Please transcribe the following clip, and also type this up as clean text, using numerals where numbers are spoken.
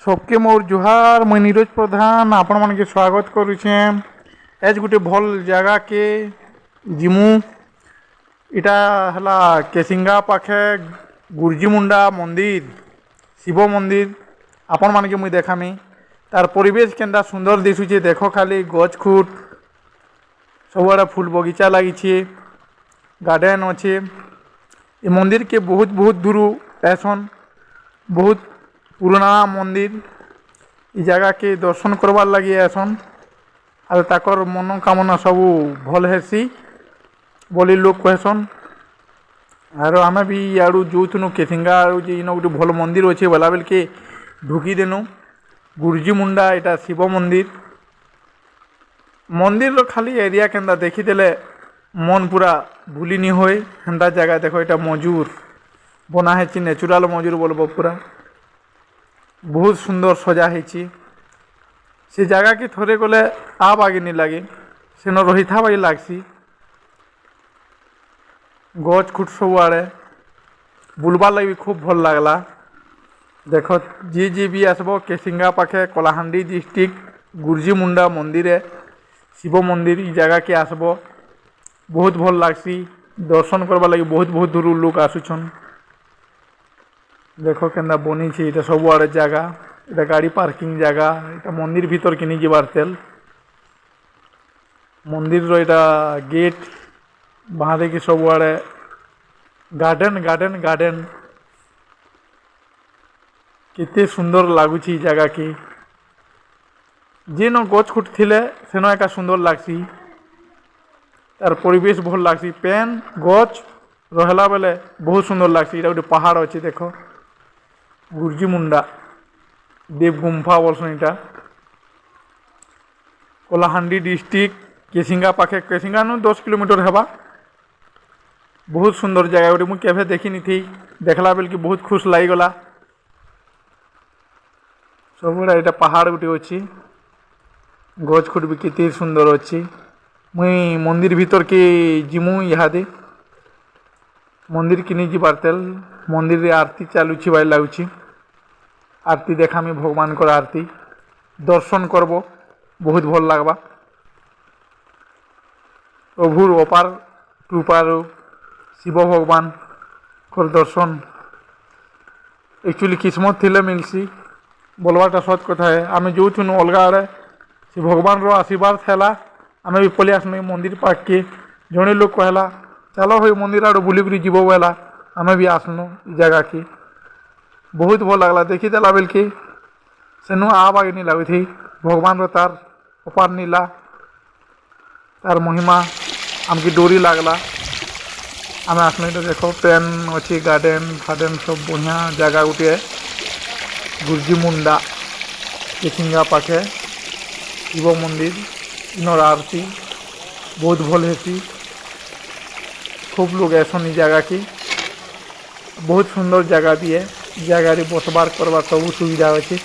सबके मोर जुहार मैं नीरज प्रधान आपण मन के स्वागत करुचे। एज गोटे भल जगह के जिमु इटा हला केसिंगा पाखे गुर्जी मुंडा मंदिर शिव मंदिर आपण मान के मुई देखामी। तार परिवेश केंदा सुंदर दिशुचे देख खाली गछ खुट सबुआड़े फूल बगीचा लगी गार्डन अच्छे। ये मंदिर के बहुत बहुत दूर ऐसन बहुत पुराना मंदिर इ जगह के दर्शन करवार लगी ऐसन और ताकर मनोकामना सब भल हेसी बोली लोग कहसन। और आम भी यारू जोथुनु केसिंगा इन गोटे भल मंदिर अच्छे बोला बेल के ढुकी देनु गुर्जी मुंडा इटा शिव मंदिर। मंदिर खाली एरिया केंदा देखीदेले मन पूरा भूली नहीं होए हेन्ता जगह देखो इटा मजूर बना है नेचुराल मजूर बोलबो पूरा बहुत सुंदर सजा है। से जगह की थोड़े गले आप आगे नहीं लगे सेन रही था भाई लगसी गच खुट सब आड़े बुलबार लगे खूब भल लगला। देख जी भी आसब केसिंगा पाखे कलाहांडी डिस्ट्रिक्ट गुर्जी मुंडा मंदिर है शिव मंदिर इ जगह के आसब बहुत भल लगसी दर्शन करवा लगी बहुत बहुत दूर लोग आसुछन। देख केन्दा बनी इटा सब आड़े जगह इटा गाड़ी पार्किंग जगह इटा मंदिर भीतर के नहीं जीवार तेल मंदिर इटा गेट बाहर की सब आड़े गार्डन गार्डन गार्डन केते सुंदर लगुच जगह की जेन गच खुट थिले सेन एका सुंदर लगसी तार परिवेश भल लगसी पेन गच रहला बेले बहुत सुंदर लगसी। इटा गोटे पहाड़ अच्छे देख गुर्जी मुंडा देव गुम्फा बोलसन इटा कलाहांडी डिस्ट्रिक्ट केसिंगा पाखे केसिंगा नु 10 किलोमीटर हेबा बहुत सुंदर जगह गोटे मुझे केवे देखी नी थी देखला बेल कि बहुत खुश लगिगला। सब इटा पहाड़ गोटे अच्छी गच खुट भी केते सुंदर अच्छी। मुई मंदिर भीतर के जिमु इहादे मंदिर की नहीं जीवार तेल मंदिर रे आरती चालुची भाई लगुची आरती देखामी भगवान को आरती दर्शन करब बहुत भल लगवा। प्रभुर अपार कृपार शिव भगवान को दर्शन एक्चुअली किस्मत थिले मिलसी बोलवाटा सत कथा है। आम जो थुनु अलग आड़े से भगवान रो आशीर्वाद थेला आम भी पलि आसनु मंदिर पाक के जड़े लोग कहला चलो भाई मंदिर आड़ बुलिक जीव बोला आम भी आसनु जगह की बहुत भल लगला देखी देला बेल के सेनु आप आगे नहीं लगी थी भगवान रो तार अपार नीला तार महिमा आमकी डोरी लगला आम आसनु तो देखो पेन अच्छी गार्डन फार्डन सब बढ़िया जगह गोटे गुर्जी मुंडा केसिंगा पाखे शिव मंदिर इनर आरती बहुत भल हेसी खूब लोग ऐसन जगह की बहुत सुंदर जगह भी है जगह बसबार करवा सब सुविधा अच्छे।